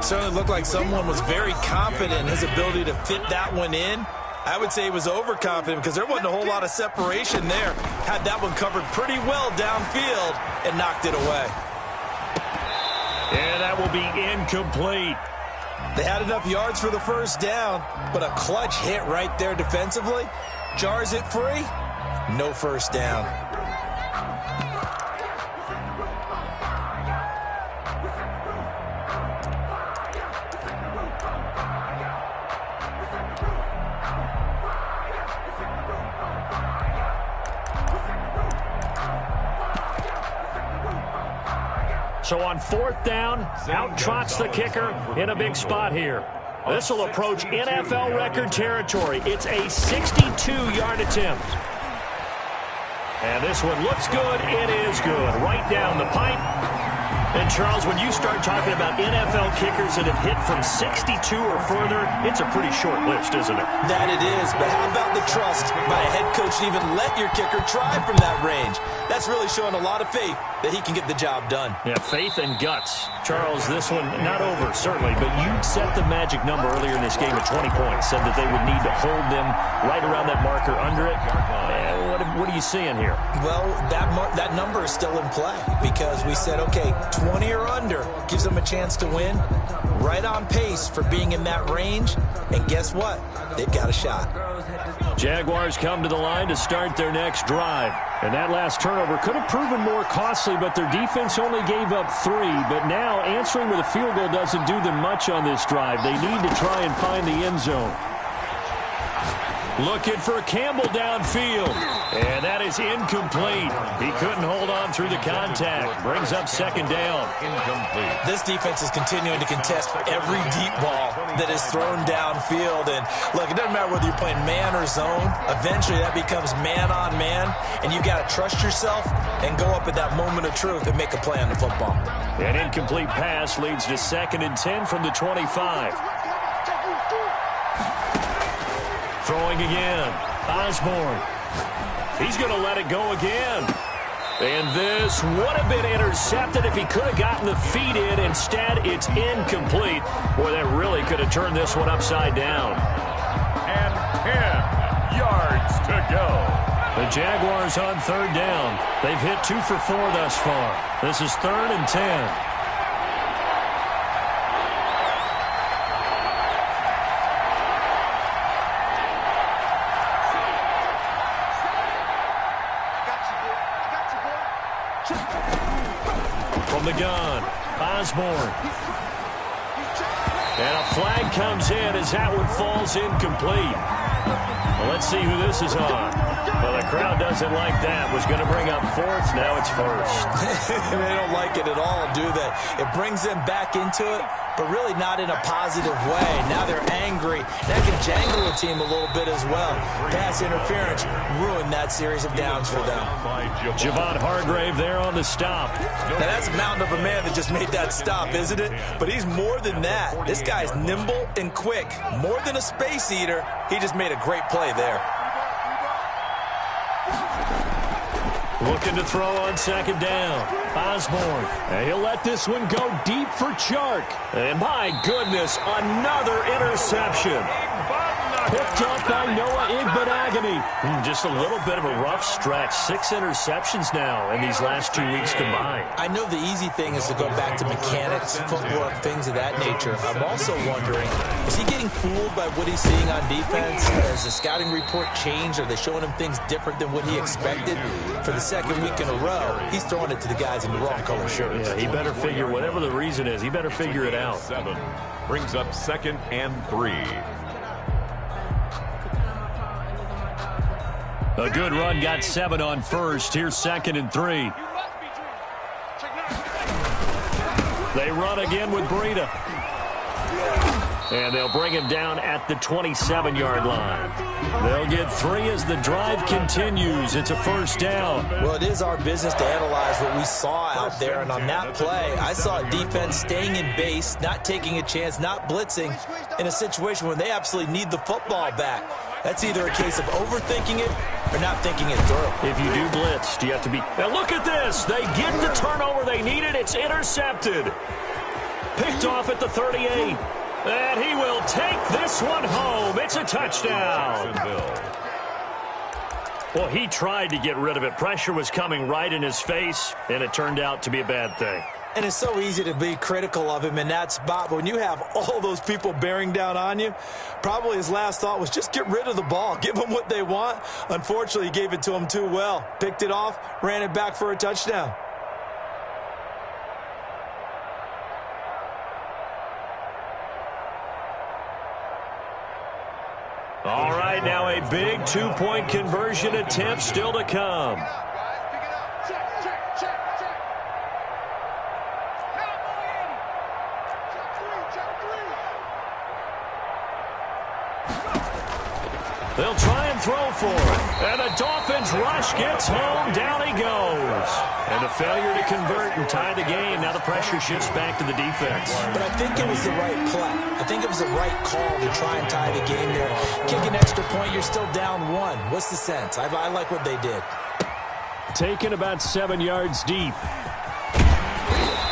Certainly looked like someone was very confident in his ability to fit that one in. I would say he was overconfident because there wasn't a whole lot of separation there. Had that one covered pretty well downfield and knocked it away. And that will be incomplete. They had enough yards for the first down, but a clutch hit right there defensively. Jars it free, no first down. So on 4th down, out trots the kicker in a big spot here. This will approach NFL record territory. It's a 62-yard attempt. And this one looks good. It is good. Right down the pipe. And, Charles, when you start talking about NFL kickers that have hit from 62 or further, it's a pretty short list, isn't it? That it is, but how about the trust by a head coach to even let your kicker try from that range? That's really showing a lot of faith that he can get the job done. Yeah, faith and guts. Charles, this one not over, certainly, but you set the magic number earlier in this game at 20 points, said that they would need to hold them right around that marker under it. What are you seeing here? Well, that number is still in play because we said, okay, 20 or under gives them a chance to win. Right on pace for being in that range. And guess what? They've got a shot. Jaguars come to the line to start their next drive. And that last turnover could have proven more costly, but their defense only gave up 3. But now answering with a field goal doesn't do them much on this drive. They need to try and find the end zone. Looking for Campbell downfield. And that is incomplete. He couldn't hold on through the contact. Brings up second down. Incomplete. This defense is continuing to contest every deep ball that is thrown downfield. And look, it doesn't matter whether you're playing man or zone. Eventually that becomes man on man. And you got to trust yourself and go up at that moment of truth and make a play on the football. An incomplete pass leads to 2nd and 10 from the 25. Throwing again. Osborne. He's going to let it go again. And this would have been intercepted if he could have gotten the feet in. Instead, it's incomplete. Boy, that really could have turned this one upside down. And 10 yards to go. The Jaguars on 3rd down. They've hit 2 for 4 thus far. This is 3rd and 10. From the gun, Osborne. And a flag comes in as that one falls incomplete. Well, let's see who this is on. Well, the crowd doesn't like that. Was going to bring up 4th. Now it's 1st. They don't like it at all, do they? It brings them back into it, but really not in a positive way. Now they're angry. That can jangle the team a little bit as well. Pass interference ruined that series of downs for them. Javon Hargrave there on the stop. Now that's a mountain of a man that just made that stop, isn't it? But he's more than that. This guy's nimble and quick. More than a space eater, he just made a great play there. Looking to throw on 2nd down. Osborne. And he'll let this one go deep for Chark. And my goodness, another interception. Picked up by Noah Igbenogany. Just a little bit of a rough stretch. 6 interceptions now in these last 2 weeks combined. I know the easy thing is to go back to mechanics, footwork, things of that nature. I'm also wondering, is he getting fooled by what he's seeing on defense? Has the scouting report changed? Are they showing him things different than what he expected? For the 2nd week in a row, he's throwing it to the guys in the wrong color shirts. Yeah, he better figure, whatever the reason is, he better figure it out. 7 brings up 2nd and 3. A good run got 7 on 1st. Here's 2nd and 3. They run again with Breida. And they'll bring him down at the 27-yard line. They'll get 3 as the drive continues. It's a 1st down. Well, it is our business to analyze what we saw out there. And on that play, I saw a defense staying in base, not taking a chance, not blitzing in a situation where they absolutely need the football back. That's either a case of overthinking it or not thinking it through. If you do blitz, do you have to be... Now look at this. They get the turnover they needed. It's intercepted. Picked off at the 38. And he will take this one home. It's a touchdown. Well, he tried to get rid of it. Pressure was coming right in his face, and it turned out to be a bad thing. And it's so easy to be critical of him in that spot. But when you have all those people bearing down on you, probably his last thought was just get rid of the ball. Give them what they want. Unfortunately, he gave it to them too well. Picked it off, ran it back for a touchdown. All right, now a big two-point conversion attempt still to come. They'll try and throw for it. And the Dolphins rush gets home. Down he goes. And a failure to convert and tie the game. Now the pressure shifts back to the defense. But I think it was the right play. I think it was the right call to try and tie the game there. Kick an extra point, you're still down 1. What's the sense? I like what they did. Taken about 7 yards deep.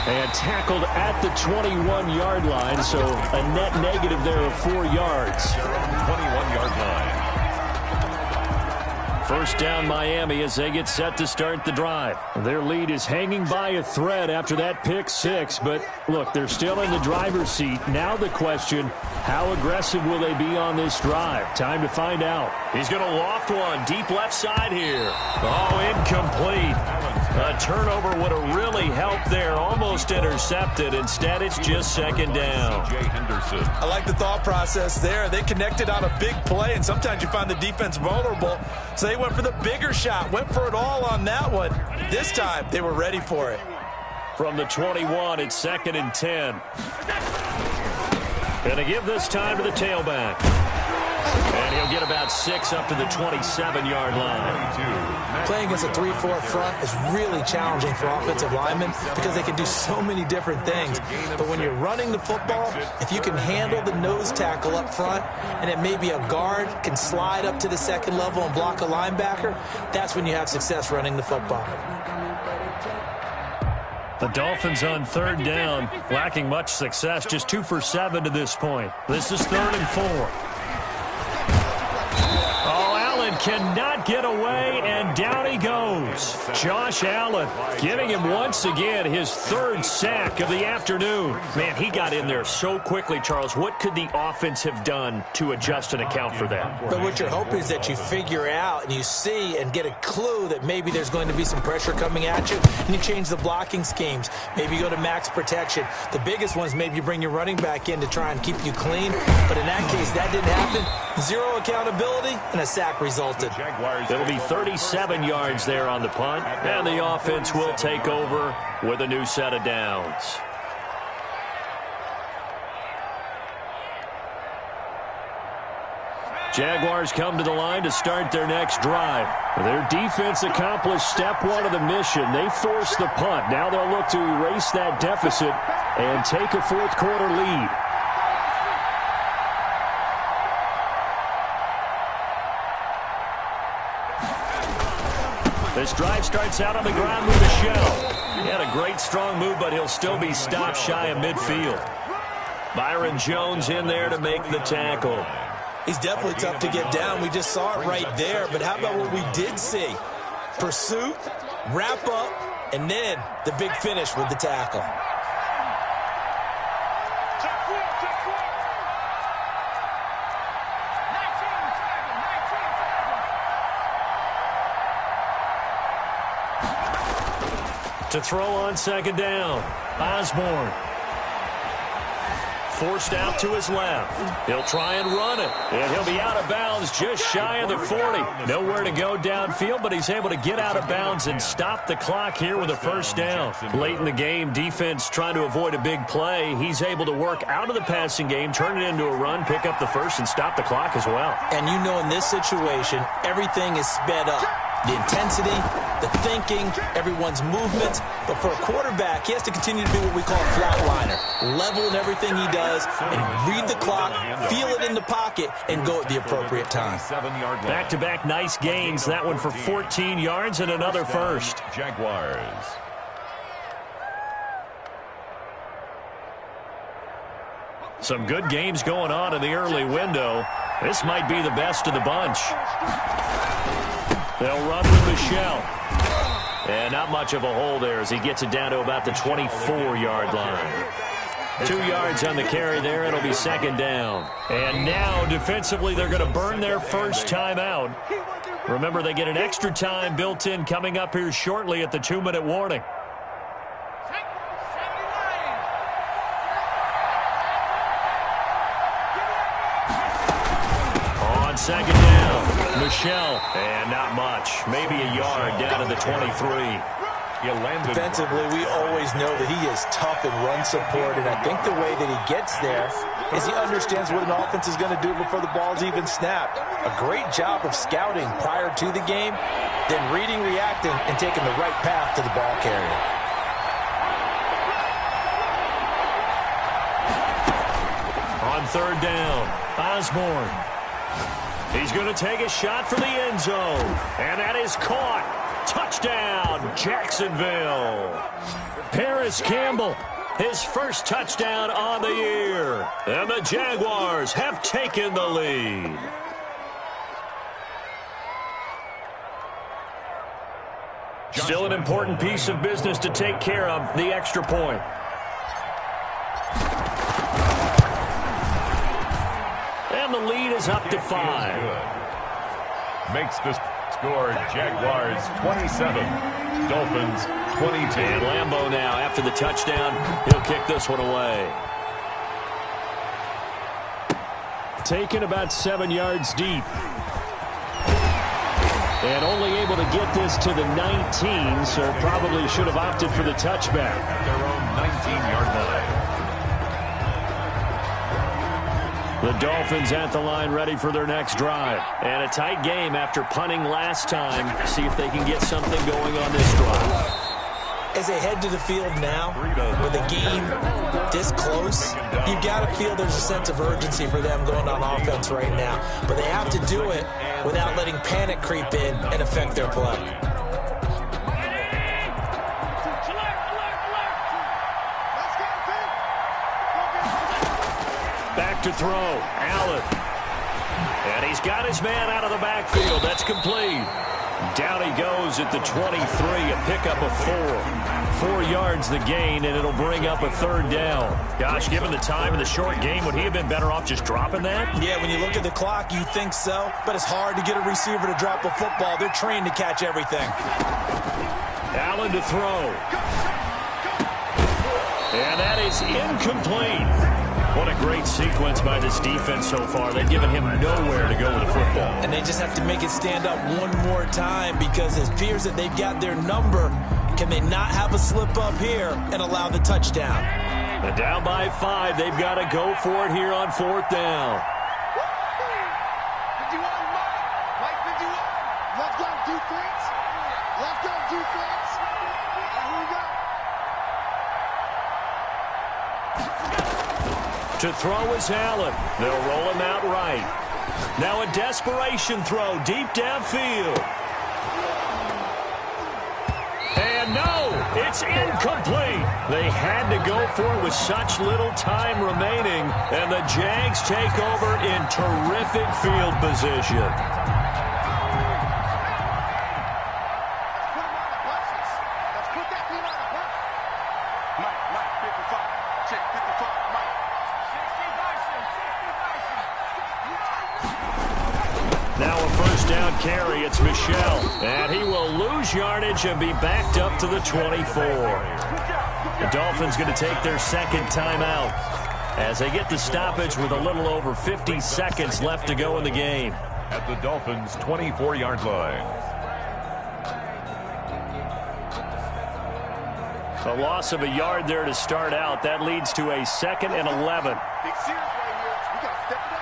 And tackled at the 21-yard line, so a net negative there of 4 yards. 21-yard line. First down Miami as they get set to start the drive. Their lead is hanging by a thread after that pick 6, but look, they're still in the driver's seat. Now the question, how aggressive will they be on this drive? Time to find out. He's going to loft one deep left side here. Oh, incomplete. A turnover would have really helped there. Almost intercepted. Instead, it's just second down. I like the thought process there. They connected on a big play, and sometimes you find the defense vulnerable. So they went for the bigger shot, went for it all on that one. This time, they were ready for it. From the 21, it's 2nd and 10. Going to give this time to the tailback. And he'll get about 6 up to the 27-yard line. Playing against a 3-4 front is really challenging for offensive linemen because they can do so many different things. But when you're running the football, if you can handle the nose tackle up front, and it may be a guard can slide up to the second level and block a linebacker, that's when you have success running the football. The Dolphins on 3rd down, lacking much success, just 2 for 7 to this point. This is 3rd and 4. Cannot get away, and down he goes. Josh Allen getting him once again his 3rd sack of the afternoon. Man, he got in there so quickly, Charles. What could the offense have done to adjust and account for that? But what you're hoping is that you figure out and you see and get a clue that maybe there's going to be some pressure coming at you, and you change the blocking schemes. Maybe you go to max protection. The biggest one is maybe you bring your running back in to try and keep you clean. But in that case, that didn't happen. 0 accountability and a sack resulted. It'll be 37 yards there on the punt, and the offense will take over with a new set of downs. Jaguars come to the line to start their next drive. Their defense accomplished step 1 of the mission. They forced the punt. Now they'll look to erase that deficit and take a 4th quarter lead. This drive starts out on the ground with Michelle. He had a great strong move, but he'll still be stopped shy of midfield. Byron Jones in there to make the tackle. He's definitely tough to get down. We just saw it right there. But how about what we did see? Pursuit, wrap up, and then the big finish with the tackle. To throw on 2nd down, Osborne. Forced out to his left. He'll try and run it. And he'll be out of bounds just shy of the 40. Nowhere to go downfield, but he's able to get out of bounds and stop the clock here with a 1st down. Late in the game, defense trying to avoid a big play. He's able to work out of the passing game, turn it into a run, pick up the 1st, and stop the clock as well. And you know in this situation, everything is sped up. The intensity, the thinking, everyone's movement. But for a quarterback, he has to continue to be what we call a flatliner. Level in everything he does and read the clock, feel it in the pocket, and go at the appropriate time. Back-to-back nice gains. That one for 14 yards and another 1st. Jaguars. Some good games going on in the early window. This might be the best of the bunch. They'll run with Michelle. And not much of a hole there as he gets it down to about the 24-yard line. 2 yards on the carry there. It'll be 2nd down. And now, defensively, they're going to burn their 1st timeout. Remember, they get an extra time built in coming up here shortly at the 2-minute warning. On 2nd down, Michelle. And not much. Maybe a yard down to the 23. Defensively, we always know that he is tough in run support, and I think the way that he gets there is he understands what an offense is going to do before the ball's even snapped. A great job of scouting prior to the game, then reading, reacting, and taking the right path to the ball carrier. On third down, Osborne. He's going to take a shot for the end zone. And that is caught. Touchdown, Jacksonville. Paris Campbell, his first touchdown on the year. And the Jaguars have taken the lead. Still an important piece of business to take care of, the extra point. And the lead is up to 5. Makes the score Jaguars 27, Dolphins 22. And Lambeau now, after the touchdown, he'll kick this one away. Taken about 7 yards deep. And only able to get this to the 19, so probably should have opted for the touchback. At their own 19-yard line. The Dolphins at the line ready for their next drive. And a tight game after punting last time. See if they can get something going on this drive. As they head to the field now, with the game this close, you've got to feel there's a sense of urgency for them going on offense right now. But they have to do it without letting panic creep in and affect their play. Back to throw, Allen. And he's got his man out of the backfield. That's complete. Down he goes at the 23, a pickup of 4. 4 yards the gain, and it'll bring up a third down. Gosh, given the time in the short game, would he have been better off just dropping that? Yeah, when you look at the clock, you think so, but it's hard to get a receiver to drop a football. They're trained to catch everything. Allen to throw. And that is incomplete. What a great sequence by this defense so far. They've given him nowhere to go with the football. And they just have to make it stand up one more time because it appears that they've got their number. Can they not have a slip up here and allow the touchdown? And down by 5, they've got to go for it here on fourth down. 51, Mike 51. Let's go defense. Let's go defense. Here we go. To throw is Allen. They'll roll him out right. Now a desperation throw deep downfield. And no, it's incomplete. They had to go for it with such little time remaining, and the Jags take over in terrific field position. Let's put that team on the block. Mike 55. Check 55, Mike. 60 versus. Now a first down carry. It's Michel. And he will lose yardage and be backed up to the 24. The Dolphins going to take their second timeout as they get the stoppage with a little over 50 seconds left to go in the game. At the Dolphins' 24-yard line. A loss of a yard there to start out. That leads to a 2nd and 11. Big series right here. We got to step it up.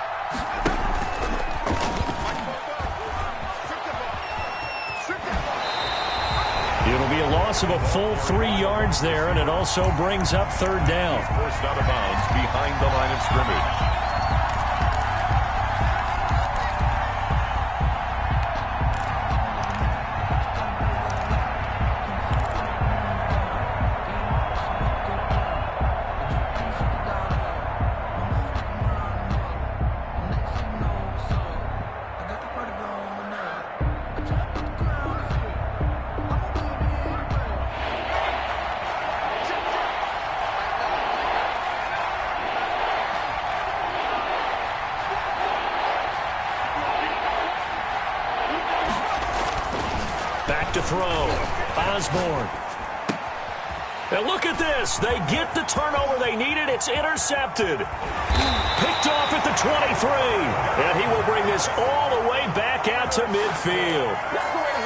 It'll be a loss of a full 3 yards there, and it also brings up third down. Forced out of bounds behind the line of scrimmage. Back to throw. Osborne. And look at this. They get the turnover they needed. It's intercepted. Picked off at the 23. And he will bring this all the way back out to midfield.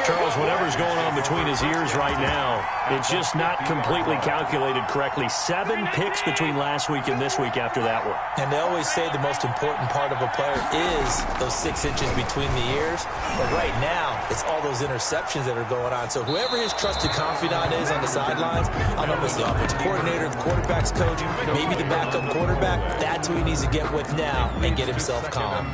Charles, whatever's going on between his ears right now, it's just not completely calculated correctly. 7 picks between last week and this week after that one. And they always say the most important part of a player is those 6 inches between the ears. But right now, it's all those interceptions that are going on. So whoever his trusted confidant is on the sidelines, I don't know if it's the offensive coordinator, the quarterback's coach, maybe the backup quarterback, that's who he needs to get with now and get himself calm.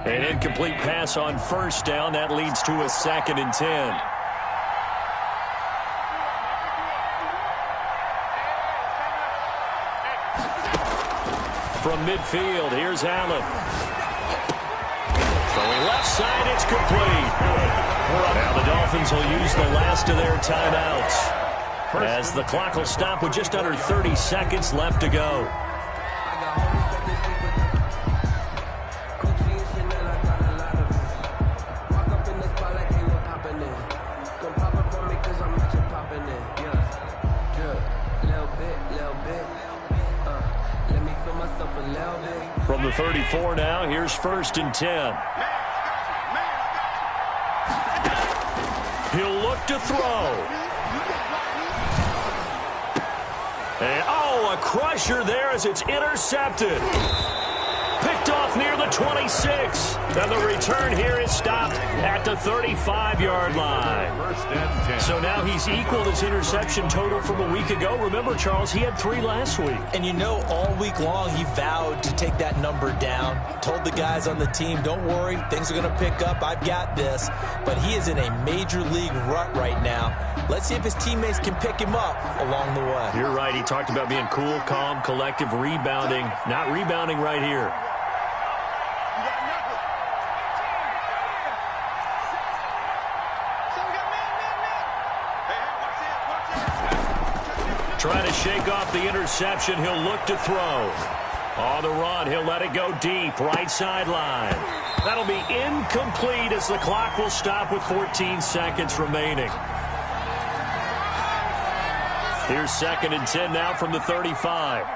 An incomplete pass on first down. That leads to a 2nd and 10. From midfield, here's Allen. Throwing left side, it's complete. Now the Dolphins will use the last of their timeouts as the clock will stop with just under 30 seconds left to go. From the 34 now, here's 1st and 10. He'll look to throw. And, a crusher there as it's intercepted. Picked off near the 26. And the return here is stopped at the 35-yard line. So now he's equaled his interception total from a week ago. Remember, Charles, he had 3 last week. And you know, all week long he vowed to take that number down. Told the guys on the team, don't worry, things are going to pick up. I've got this. But he is in a major league rut right now. Let's see if his teammates can pick him up along the way. You're right. He talked about being cool, calm, collective, rebounding. Not rebounding right here. Trying to shake off the interception. He'll look to throw. On the run, he'll let it go deep. Right sideline. That'll be incomplete as the clock will stop with 14 seconds remaining. Here's 2nd and 10 now from the 35.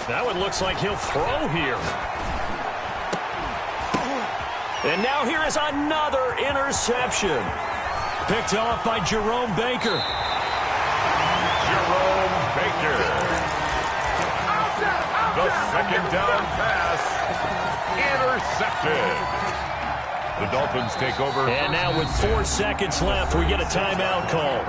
That one looks like he'll throw here. And now here is another interception. Picked off by Jerome Baker. Jerome Baker. The 2nd down pass. Intercepted. The Dolphins take over. And now with 4 seconds left, we get a timeout call.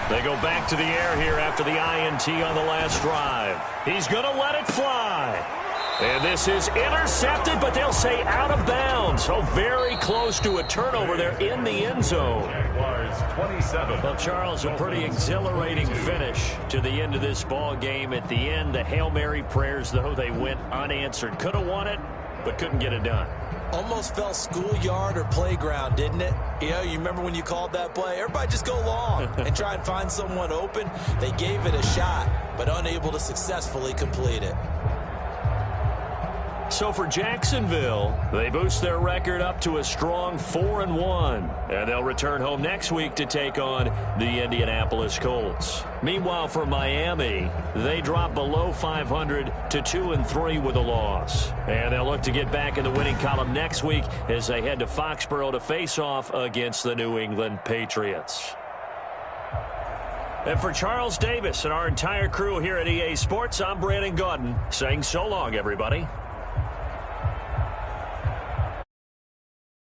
They go back to the air here after the INT on the last drive. He's going to let it fly. And this is intercepted, but they'll say out of bounds. So very close to a turnover there in the end zone. Well, Charles, a pretty exhilarating finish to the end of this ball game. At the end, the Hail Mary prayers, though, they went unanswered. Could have won it, but couldn't get it done. Almost felt schoolyard or playground, didn't it? You remember when you called that play? Everybody just go long and try and find someone open. They gave it a shot, but unable to successfully complete it. So for Jacksonville, they boost their record up to a strong 4-1. And they'll return home next week to take on the Indianapolis Colts. Meanwhile, for Miami, they drop below 500 to 2-3 with a loss. And they'll look to get back in the winning column next week as they head to Foxborough to face off against the New England Patriots. And for Charles Davis and our entire crew here at EA Sports, I'm Brandon Gaudin saying so long, everybody.